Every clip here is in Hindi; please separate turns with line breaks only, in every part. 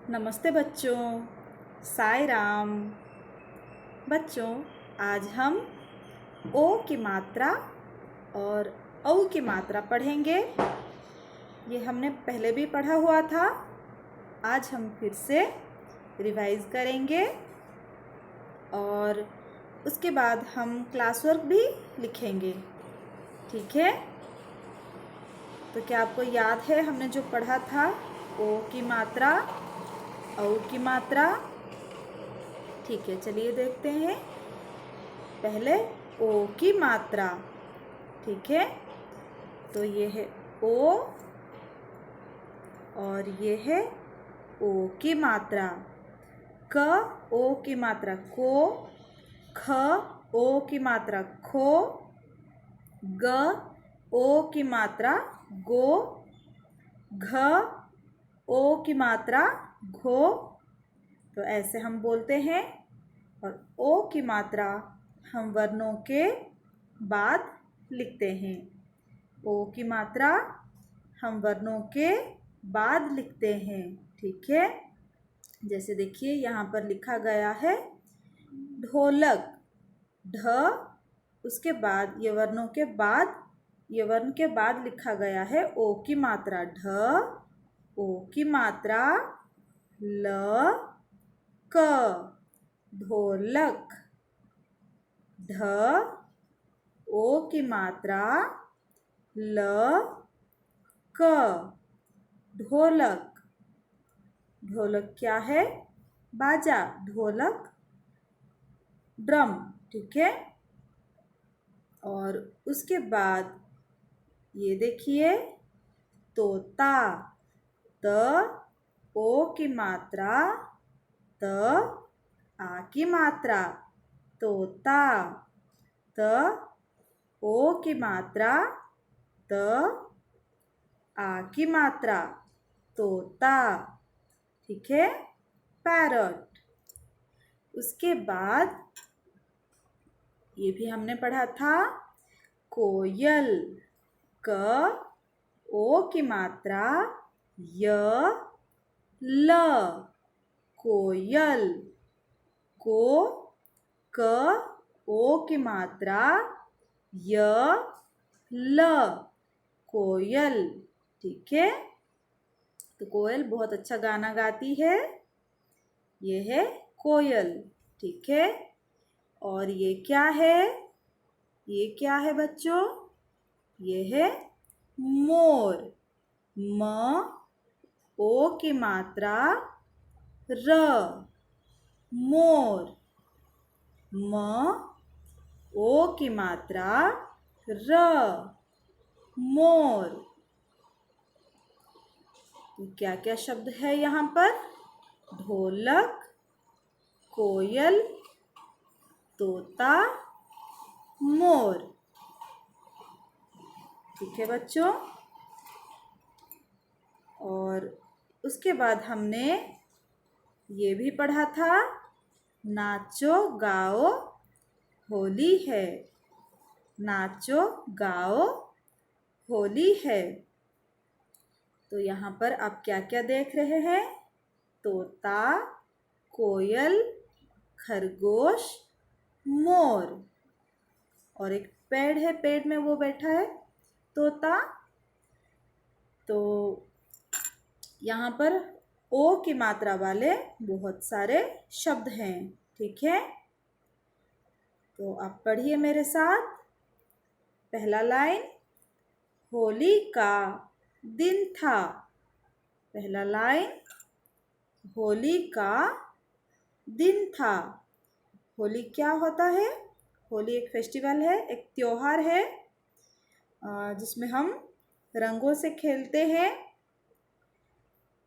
नमस्ते बच्चों, साई राम। बच्चों, आज हम ओ की मात्रा और औ की मात्रा पढ़ेंगे। ये हमने पहले भी पढ़ा हुआ था। आज हम फिर से रिवाइज करेंगे और उसके बाद हम क्लास वर्क भी लिखेंगे। ठीक है? तो क्या आपको याद है हमने जो पढ़ा था? ओ की मात्रा, औ की मात्रा। ठीक है, चलिए देखते हैं। पहले ओ की मात्रा। ठीक है, तो ये है ओ और ये है ओ की मात्रा। क ओ की मात्रा को, ख ओ की मात्रा खो, ग ओ की मात्रा गो, घ ओ की मात्रा घो। तो ऐसे हम बोलते हैं। और ओ की मात्रा हम वर्णों के बाद लिखते हैं। ओ की मात्रा हम वर्णों के बाद लिखते हैं। ठीक है, जैसे देखिए यहाँ पर लिखा गया है ढोलक। ढ, उसके बाद ये वर्णों के बाद, ये वर्ण के बाद लिखा गया है ओ की मात्रा। ढ, ओ की मात्रा ल, क, ढोलक। ढ, ओ की मात्रा ल, क, ढोलक। ढोलक क्या है? बाजा। ढोलक ड्रम। ठीक है, और उसके बाद ये देखिए तोता। त ओ की मात्रा त, आ की मात्रा तोता। त ओ की मात्रा त, आ की मात्रा तोता। ठीक है, पैरट। उसके बाद ये भी हमने पढ़ा था कोयल। क ओ की मात्रा य, ल, कोयल। को, क ओ की मात्रा य, ल, कोयल। ठीक है, तो कोयल बहुत अच्छा गाना गाती है। ये है कोयल। ठीक है, और ये क्या है? ये क्या है बच्चों? ये है मोर। म ओ की मात्रा र, मोर। म ओ की मात्रा र, मोर। क्या क्या शब्द है यहाँ पर? ढोलक, कोयल, तोता, मोर। ठीक है बच्चों, और उसके बाद हमने ये भी पढ़ा था नाचो गाओ होली है। नाचो गाओ होली है। तो यहाँ पर आप क्या क्या देख रहे हैं? तोता, कोयल, खरगोश, मोर, और एक पेड़ है, पेड़ में वो बैठा है तोता। तो यहाँ पर ओ की मात्रा वाले बहुत सारे शब्द हैं। ठीक है, तो आप पढ़िए मेरे साथ। पहला लाइन, होली का दिन था। पहला लाइन, होली का दिन था। होली क्या होता है? होली एक फेस्टिवल है, एक त्योहार है जिसमें हम रंगों से खेलते हैं।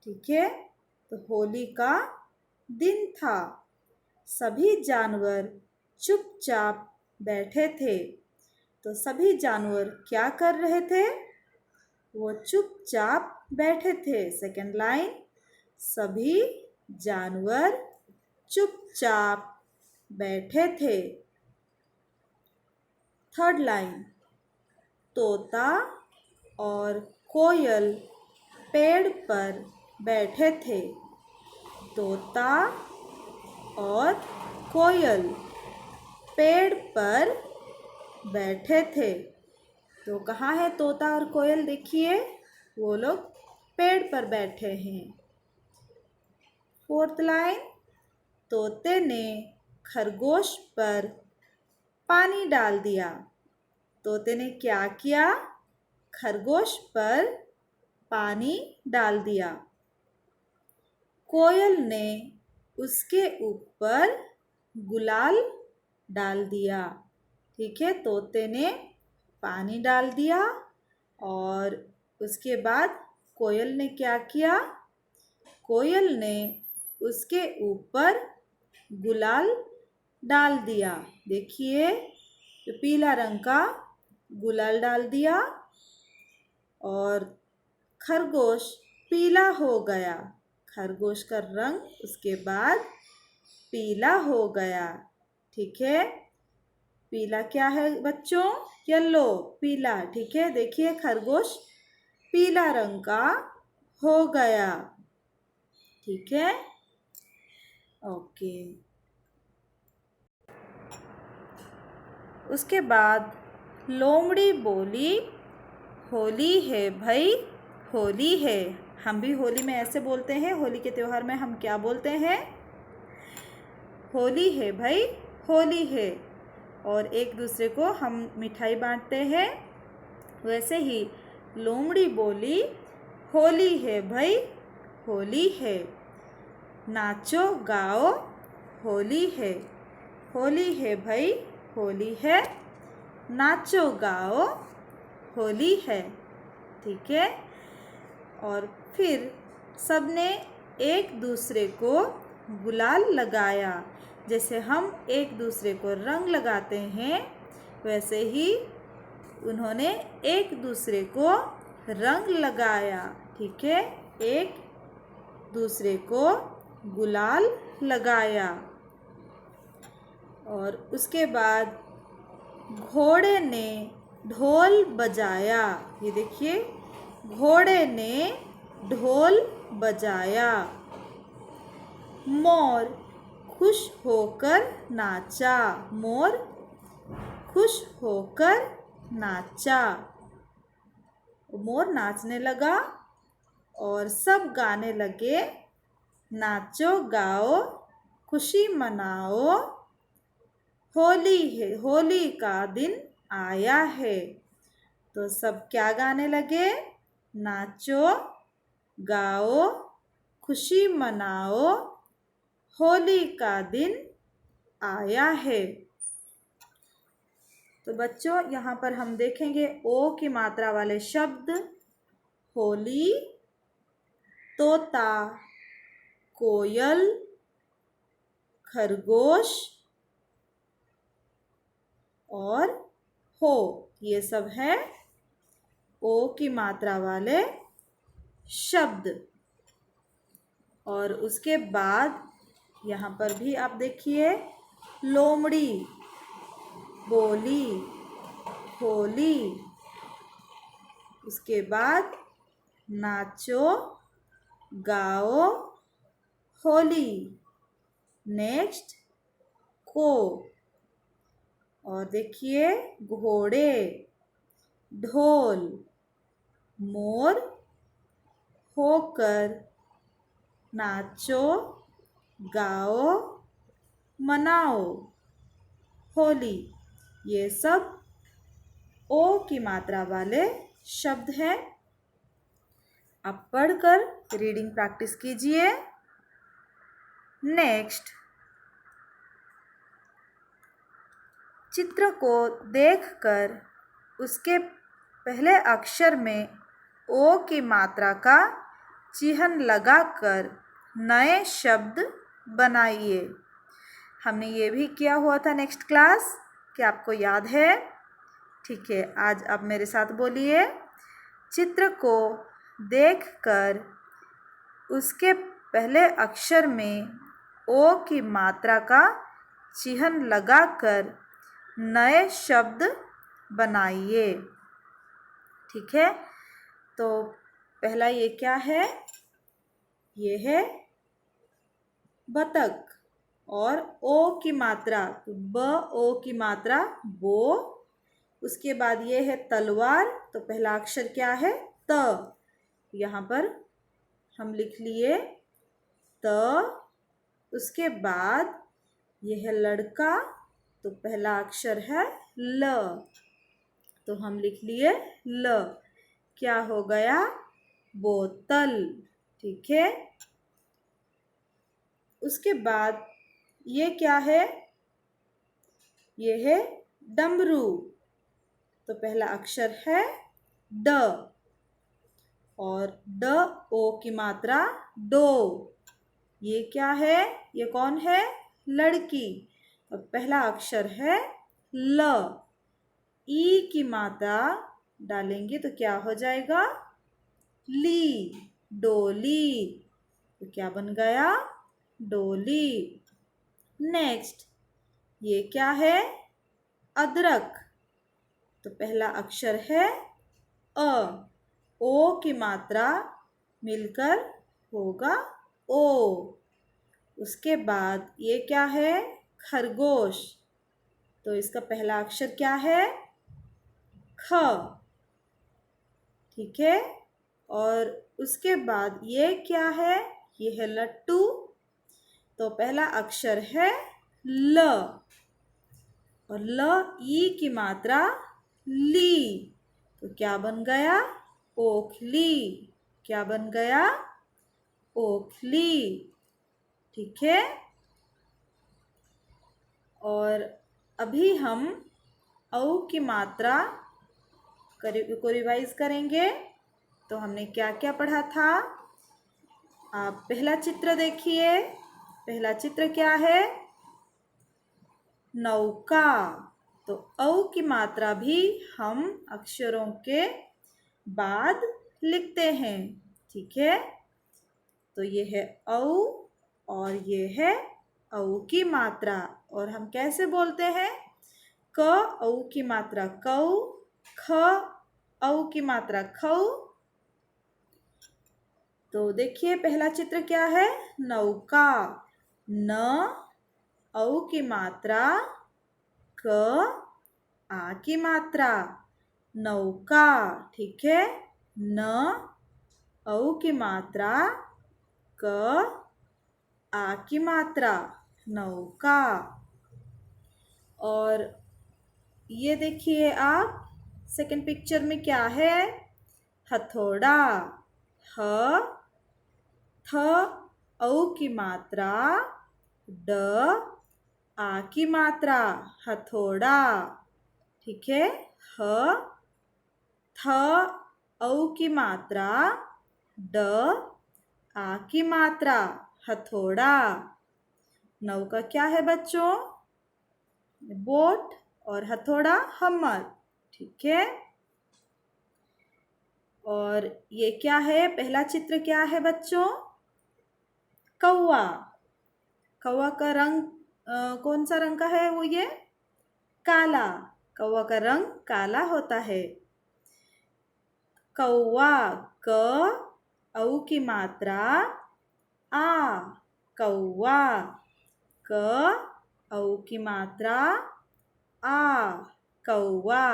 ठीक है, तो होली का दिन था। सभी जानवर चुपचाप बैठे थे। तो सभी जानवर क्या कर रहे थे? वो चुपचाप बैठे थे। सेकंड लाइन, सभी जानवर चुपचाप बैठे थे। थर्ड लाइन, तोता और कोयल पेड़ पर बैठे थे। तोता और कोयल पेड़ पर बैठे थे। तो कहाँ है तोता और कोयल? देखिए, वो लोग पेड़ पर बैठे हैं। फोर्थ लाइन, तोते ने खरगोश पर पानी डाल दिया। तोते ने क्या किया? खरगोश पर पानी डाल दिया। कोयल ने उसके ऊपर गुलाल डाल दिया। ठीक है, तोते ने पानी डाल दिया और उसके बाद कोयल ने क्या किया? कोयल ने उसके ऊपर गुलाल डाल दिया। देखिए, तो पीला रंग का गुलाल डाल दिया और खरगोश पीला हो गया। खरगोश का रंग उसके बाद पीला हो गया। ठीक है, पीला क्या है बच्चों? येलो, पीला। ठीक है, देखिए खरगोश पीला रंग का हो गया। ठीक है, ओके। उसके बाद लोमड़ी बोली, होली है भाई, होली है। हम भी होली में ऐसे बोलते हैं। होली के त्योहार में हम क्या बोलते हैं? होली है भाई, होली है। और एक दूसरे को हम मिठाई बांटते हैं। वैसे ही लोमड़ी बोली, होली है भाई, होली है। नाचो गाओ, होली है। होली है भाई, होली है। नाचो गाओ, होली है। ठीक है, और फिर सबने एक दूसरे को गुलाल लगाया। जैसे हम एक दूसरे को रंग लगाते हैं, वैसे ही उन्होंने एक दूसरे को रंग लगाया। ठीक है, एक दूसरे को गुलाल लगाया। और उसके बाद घोड़े ने ढोल बजाया। ये देखिए, घोड़े ने ढोल बजाया। मोर खुश होकर नाचा। मोर खुश होकर नाचा। मोर नाचने लगा और सब गाने लगे, नाचो गाओ खुशी मनाओ, होली है, होली का दिन आया है। तो सब क्या गाने लगे? नाचो गाओ खुशी मनाओ, होली का दिन आया है। तो बच्चों, यहाँ पर हम देखेंगे ओ की मात्रा वाले शब्द होली, तोता, कोयल, खरगोश और हो। ये सब है ओ की मात्रा वाले शब्द। और उसके बाद यहाँ पर भी आप देखिए, लोमड़ी बोली, होली। उसके बाद नाचो गाओ, होली। नेक्स्ट को। और देखिए, घोड़े, ढोल, मोर, होकर, नाचो गाओ मनाओ, होली। ये सब ओ की मात्रा वाले शब्द हैं। आप पढ़कर रीडिंग प्रैक्टिस कीजिए। नेक्स्ट, चित्र को देखकर उसके पहले अक्षर में ओ की मात्रा का चिन्ह लगाकर नए शब्द बनाइए। हमने ये भी किया हुआ था नेक्स्ट क्लास, क्या आपको याद है? ठीक है, आज आप मेरे साथ बोलिए, चित्र को देखकर उसके पहले अक्षर में ओ की मात्रा का चिन्ह लगाकर नए शब्द बनाइए। ठीक है, तो पहला ये क्या है? ये है बतख। और ओ की मात्रा, तो ब ओ की मात्रा बो। उसके बाद ये है तलवार, तो पहला अक्षर क्या है? त। यहाँ पर हम लिख लिए त। उसके बाद ये है लड़का, तो पहला अक्षर है ल, तो हम लिख लिए ल। क्या हो गया? बोतल। ठीक है। उसके बाद ये क्या है? ये है डमरू, तो पहला अक्षर है ड। और ड ओ की मात्रा डो। ये क्या है? ये कौन है? लड़की। और पहला अक्षर है ल। ई की मात्रा डालेंगे तो क्या हो जाएगा? ली, डोली। तो क्या बन गया? डोली। नेक्स्ट, ये क्या है? अदरक, तो पहला अक्षर है अ। ओ की मात्रा मिलकर होगा ओ। उसके बाद ये क्या है? खरगोश, तो इसका पहला अक्षर क्या है? ख। ठीक है। और उसके बाद ये क्या है? ये है लट्टू, तो पहला अक्षर है ल। और ल ई की मात्रा ली, तो क्या बन गया? ओखली। क्या बन गया? ओखली। ठीक है। और अभी हम औ की मात्रा को रिवाइज करेंगे। तो हमने क्या क्या पढ़ा था? आप पहला चित्र देखिए। पहला चित्र क्या है? नौका। तो औ की मात्रा भी हम अक्षरों के बाद लिखते हैं। ठीक है। तो ये है औ और ये है औ की मात्रा। और हम कैसे बोलते हैं? क औ की मात्रा कौ, ख औ की मात्रा खौ। तो देखिए पहला चित्र क्या है? नौका। न औ की मात्रा क, आ की मात्रा नौका। ठीक है। न औ की मात्रा क, आ की मात्रा नौका। और ये देखिए आप, सेकंड पिक्चर में क्या है? हथौड़ा। ह, थ औ की मात्रा ड, आ की मात्रा हथौड़ा। ठीक है। ह, थ औ की मात्रा ड, आ की मात्रा हथौड़ा। नौ का क्या है बच्चों? बोट। और हथौड़ा हमर। ठीक है। और ये क्या है? पहला चित्र क्या है बच्चों? कौवा। कौवा का रंग कौन सा रंग का है? वो ये काला। कौवा का रंग काला होता है। कौवा। क औ की मात्रा आ, कौवा। क औ की मात्रा आ, कौवा।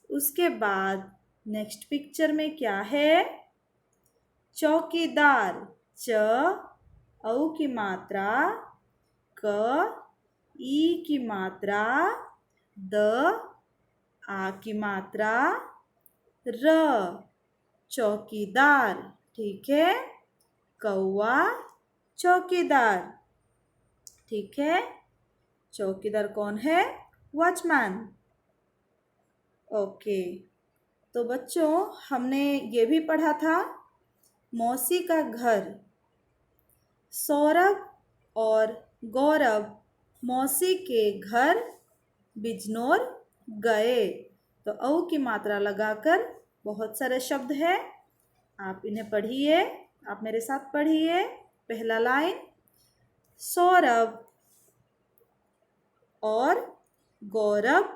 उसके बाद नेक्स्ट पिक्चर में क्या है? चौकीदार। च औ की मात्रा क, ई की मात्रा द, आ की मात्रा र, चौकीदार। ठीक है। कौवा चौकीदार। ठीक है। चौकीदार कौन है? वॉचमैन। ओके। तो बच्चों हमने ये भी पढ़ा था, मौसी का घर। सौरभ और गौरव मौसी के घर बिजनौर गए। तो औ की मात्रा लगाकर बहुत सारे शब्द हैं, आप इन्हें पढ़िए। आप मेरे साथ पढ़िए। पहला लाइन, सौरभ और गौरव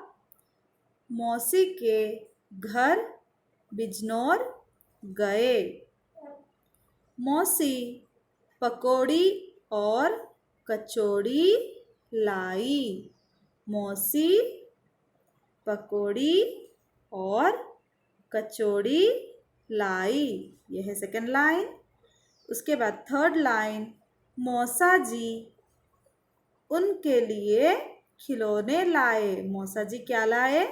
मौसी के घर बिजनौर गए। मौसी पकौड़ी और कचौड़ी लाई। मौसी पकौड़ी और कचौड़ी लाई। यह है सेकंड लाइन। उसके बाद थर्ड लाइन, मौसा जी उनके लिए खिलौने लाए। मौसा जी क्या लाए?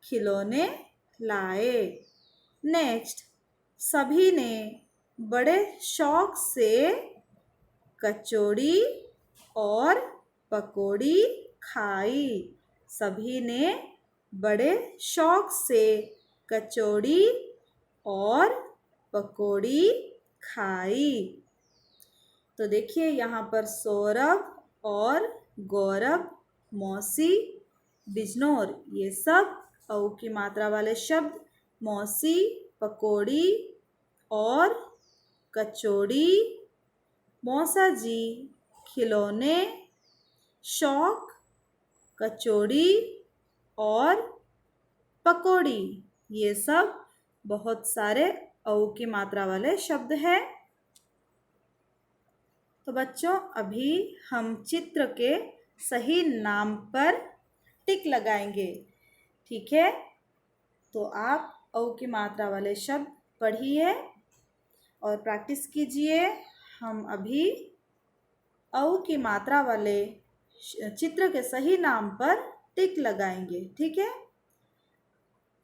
खिलौने लाए। नेक्स्ट, सभी ने बड़े शौक से कचौड़ी और पकौड़ी खाई। सभी ने बड़े शौक से कचौड़ी और पकौड़ी खाई। तो देखिए यहाँ पर सौरभ और गौरव, मौसी, बिजनौर, ये सब औ की मात्रा वाले शब्द मौसी, पकौड़ी और कचौड़ी, मौसा जी खिलौने, शौक, कचौड़ी और पकौड़ी, ये सब बहुत सारे औ की मात्रा वाले शब्द हैं। तो बच्चों अभी हम चित्र के सही नाम पर टिक लगाएंगे, ठीक है? तो आप औ की मात्रा वाले शब्द पढ़िए और प्रैक्टिस कीजिए। हम अभी औ की मात्रा वाले चित्र के सही नाम पर टिक लगाएंगे, ठीक है?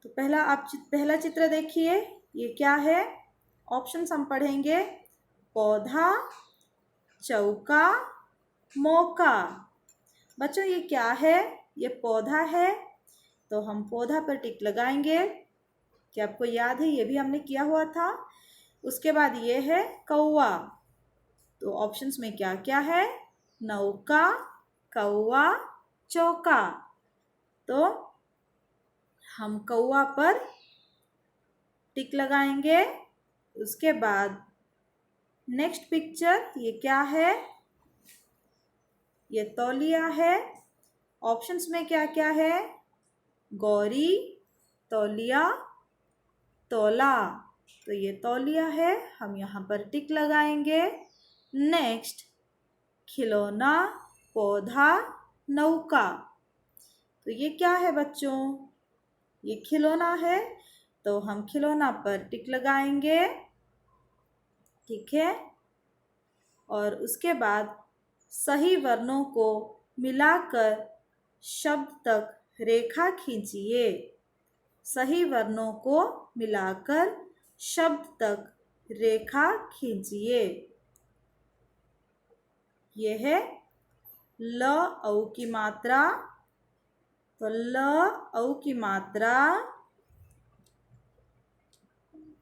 तो पहला चित्र देखिए, ये क्या है? ऑप्शंस हम पढ़ेंगे। पौधा, चौका, मौका। बच्चों ये क्या है? ये पौधा है, तो हम पौधा पर टिक लगाएंगे। क्या आपको याद है? ये भी हमने किया हुआ था। उसके बाद ये है कौवा। तो ऑप्शंस में क्या क्या है? नौका, कौवा, चौका। तो हम कौवा पर टिक लगाएंगे। उसके बाद नेक्स्ट पिक्चर, ये क्या है? ये तौलिया है। ऑप्शंस में क्या क्या है? गौरी, तौलिया, तौला। तो ये तौलिया है, हम यहाँ पर टिक लगाएंगे। नेक्स्ट, खिलौना, पौधा, नौका। तो ये क्या है बच्चों? ये खिलौना है, तो हम खिलौना पर टिक लगाएंगे, ठीक है? और उसके बाद सही वर्णों को मिलाकर शब्द तक रेखा खींचिए। सही वर्णों को मिलाकर शब्द तक रेखा खींचिए। यह है ल औ की मात्रा। तो ल औ की मात्रा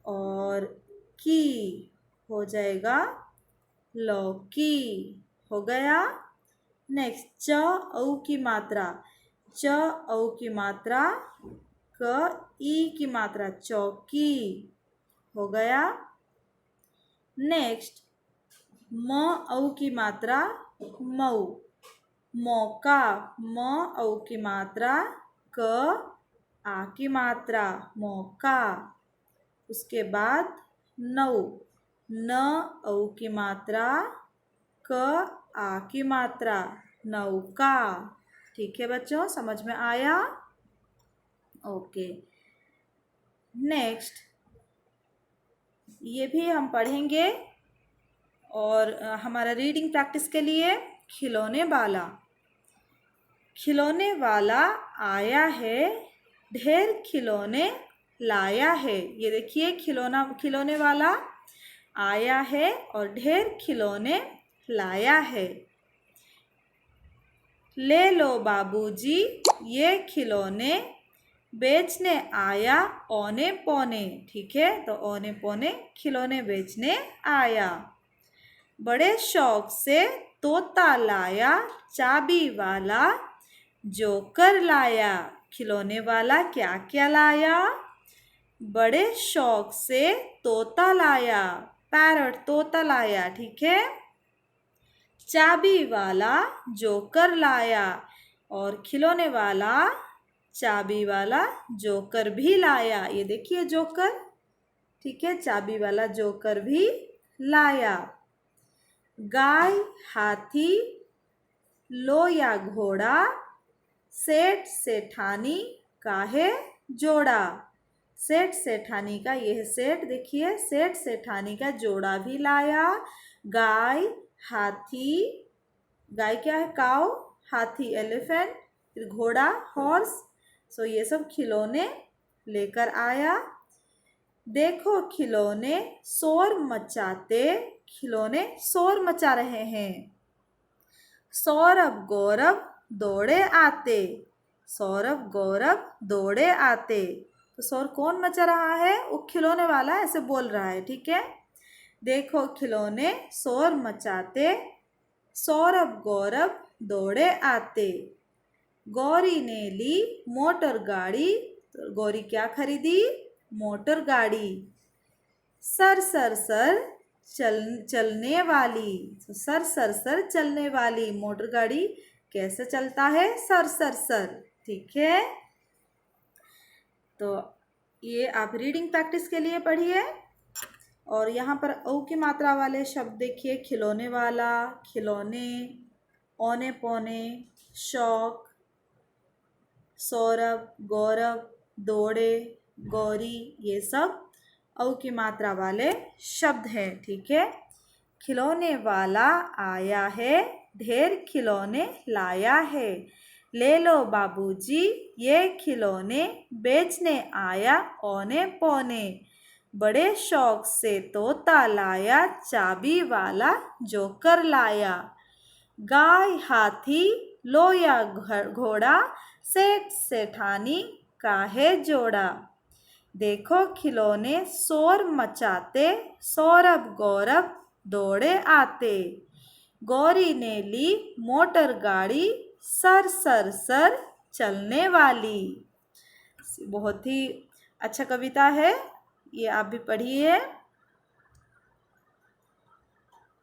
और की हो जाएगा लौकी, हो गया। नेक्स्ट, च औ की मात्रा। च औ की मात्रा, क ई की मात्रा, चौकी, हो गया। नेक्स्ट, म औ की मात्रा, मऊ, मौका। म औ की मात्रा, क आ की मात्रा, मौका। उसके बाद नौ, न औ की मात्रा, क आ की मात्रा, नौका। ठीक है बच्चों, समझ में आया? ओके। नेक्स्ट, ये भी हम पढ़ेंगे और हमारा रीडिंग प्रैक्टिस के लिए, खिलौने वाला। खिलौने वाला आया है, ढेर खिलौने लाया है। ये देखिए, खिलौने वाला आया है और ढेर खिलौने लाया है। ले लो बाबूजी ये खिलौने, बेचने आया औने पौने। ठीक है, तो औने पौने खिलौने बेचने आया। बड़े शौक से तोता लाया, चाबी वाला जोकर लाया। खिलौने वाला क्या क्या लाया? बड़े शौक से तोता लाया, पैरट, तोता लाया, ठीक है। चाबी वाला जोकर लाया और खिलौने वाला चाबी वाला जोकर भी लाया। ये देखिए जोकर, ठीक है, चाबी वाला जोकर भी लाया। गाय, हाथी, लोया घोड़ा, सेठ सेठानी काहे जोड़ा। सेठ सेठानी का यह सेठ देखिए, सेठ सेठानी का जोड़ा भी लाया। गाय, हाथी, गाय क्या है काऊ, हाथी एलिफेंट, फिर घोड़ा हॉर्स, सो ये सब खिलौने लेकर आया। देखो खिलौने शोर मचाते, खिलौने शोर मचा रहे हैं। सौरभ गौरव दौड़े आते, सौरभ गौरव दौड़े आते। तो शोर कौन मचा रहा है, वो खिलौने वाला ऐसे बोल रहा है, ठीक है। देखो खिलौने शोर मचाते, सौरभ गौरव दौड़े आते। गौरी ने ली मोटर गाड़ी, तो गौरी क्या खरीदी, मोटर गाड़ी। सर सर सर चलने वाली, तो सर सर सर चलने वाली मोटर गाड़ी कैसे चलता है, सर सर सर, ठीक है। तो ये आप रीडिंग प्रैक्टिस के लिए पढ़िए। और यहाँ पर औ की मात्रा वाले शब्द देखिए, खिलौने वाला, खिलौने, औने पौने, शौक, सौरभ, गौरव, दौड़े, गौरी, ये सब औ की मात्रा वाले शब्द हैं, ठीक है। खिलौने वाला आया है, ढेर खिलौने लाया है। ले लो बाबूजी ये खिलौने, बेचने आया औने पौने। बड़े शौक से तोता लाया, चाबी वाला जोकर लाया। गाय, हाथी, लोया घोड़ा, सेठ सेठानी काहे जोड़ा। देखो खिलौने शोर मचाते, सौरभ गौरव दौड़े आते। गौरी ने ली मोटर गाड़ी, सर सर सर चलने वाली। बहुत ही अच्छा कविता है, ये आप भी पढ़िए।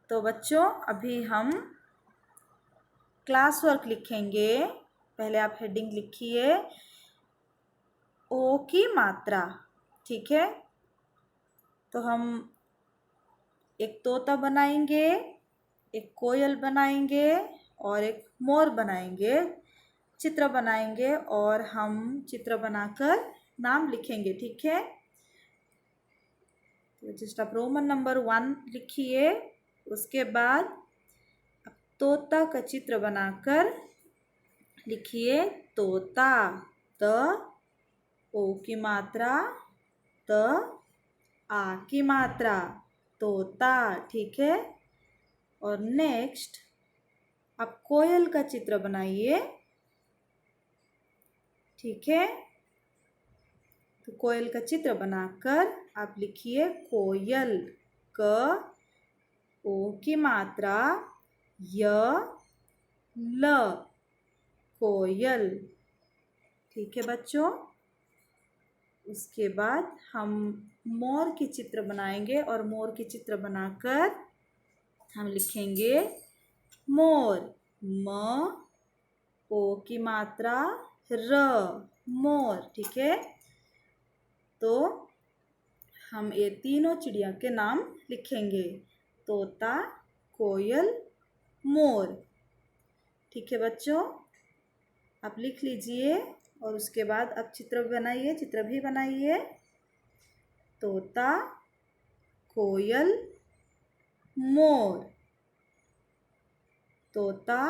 तो बच्चों अभी हम क्लास वर्क लिखेंगे। पहले आप हेडिंग लिखिए, ओ की मात्रा, ठीक है। तो हम एक तोता बनाएंगे, एक कोयल बनाएंगे और एक मोर बनाएंगे, चित्र बनाएंगे और हम चित्र बनाकर नाम लिखेंगे, ठीक है। तो जस्ट आप रोमन नंबर 1 लिखिए। उसके बाद तोता का चित्र बनाकर लिखिए तोता, त, ओ की मात्रा, त, आ की मात्रा, तोता, ठीक है। और नेक्स्ट आप कोयल का चित्र बनाइए, ठीक है। तो कोयल का चित्र बनाकर आप लिखिए कोयल, क, ओ की मात्रा, य, ल, कोयल, ठीक है बच्चों। उसके बाद हम मोर की चित्र बनाएंगे और मोर की चित्र बनाकर हम लिखेंगे मोर, म, ओ की मात्रा, र, मोर, ठीक है। तो हम ये तीनों चिड़िया के नाम लिखेंगे, तोता, कोयल, मोर, ठीक है बच्चों। आप लिख लीजिए और उसके बाद अब चित्र बनाइए, चित्र भी बनाइए। तोता, कोयल, मोर, तोता,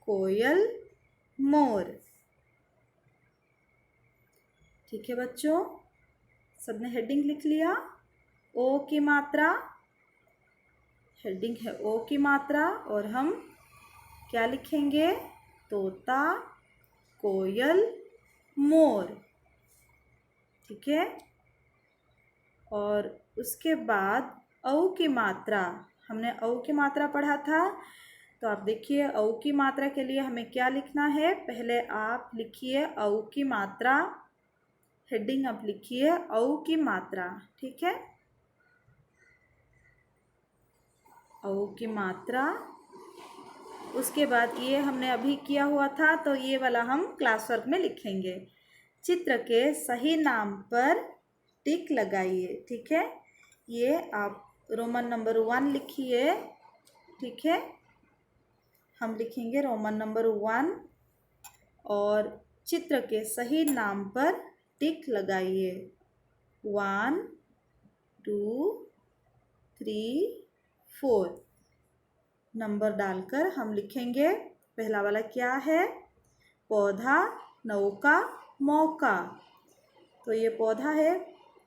कोयल, मोर, ठीक है बच्चों। सबने हेडिंग लिख लिया। ओ की मात्रा, हेडिंग है ओ की मात्रा और हम क्या लिखेंगे, तोता, कोयल, मोर, ठीक है। और उसके बाद औ की मात्रा, हमने औ की मात्रा पढ़ा था। तो आप देखिए औ की मात्रा के लिए हमें क्या लिखना है, पहले आप लिखिए औ की मात्रा, हेडिंग आप लिखिए औ की मात्रा, ठीक है। औ की मात्रा, उसके बाद ये हमने अभी किया हुआ था, तो ये वाला हम क्लास वर्क में लिखेंगे। चित्र के सही नाम पर टिक लगाइए, ठीक है। ये आप रोमन नंबर 1 लिखिए, ठीक है। हम लिखेंगे रोमन नंबर 1 और चित्र के सही नाम पर टिक लगाइए। 1 2 3 4 नंबर डालकर हम लिखेंगे। पहला वाला क्या है? पौधा, नौका, मौका। तो ये पौधा है,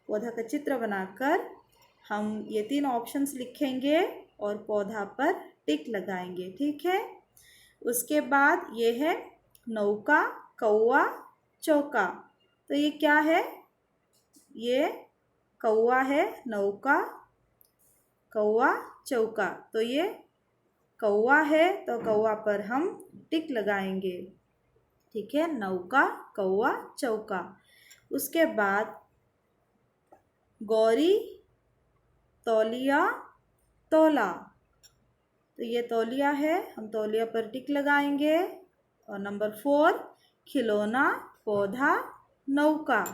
पौधा का चित्र बनाकर हम ये 3 ऑप्शंस लिखेंगे और पौधा पर टिक लगाएंगे, ठीक है। उसके बाद ये है नौका, कौवा, चौका। तो ये क्या है? ये कौवा है, नौका, कौवा, चौका। तो ये कौवा है तो कौवा पर हम टिक लगाएंगे, ठीक है। नौका, कौवा, चौका। उसके बाद गौरी, तौलिया, तौला। तो ये तौलिया है, हम तौलिया पर टिक लगाएंगे। और नंबर 4 खिलौना, पौधा, नौका।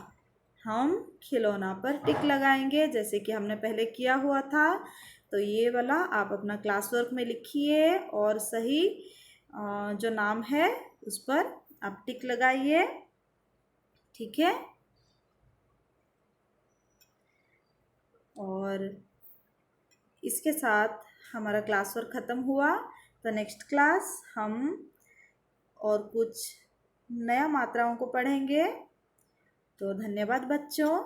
हम खिलौना पर टिक लगाएंगे जैसे कि हमने पहले किया हुआ था। तो ये वाला आप अपना क्लास वर्क में लिखिए और सही जो नाम है उस पर आप टिक लगाइए, ठीक है। और इसके साथ हमारा क्लास वर्क ख़त्म हुआ। तो नेक्स्ट क्लास हम और कुछ नया मात्राओं को पढ़ेंगे। तो धन्यवाद बच्चों।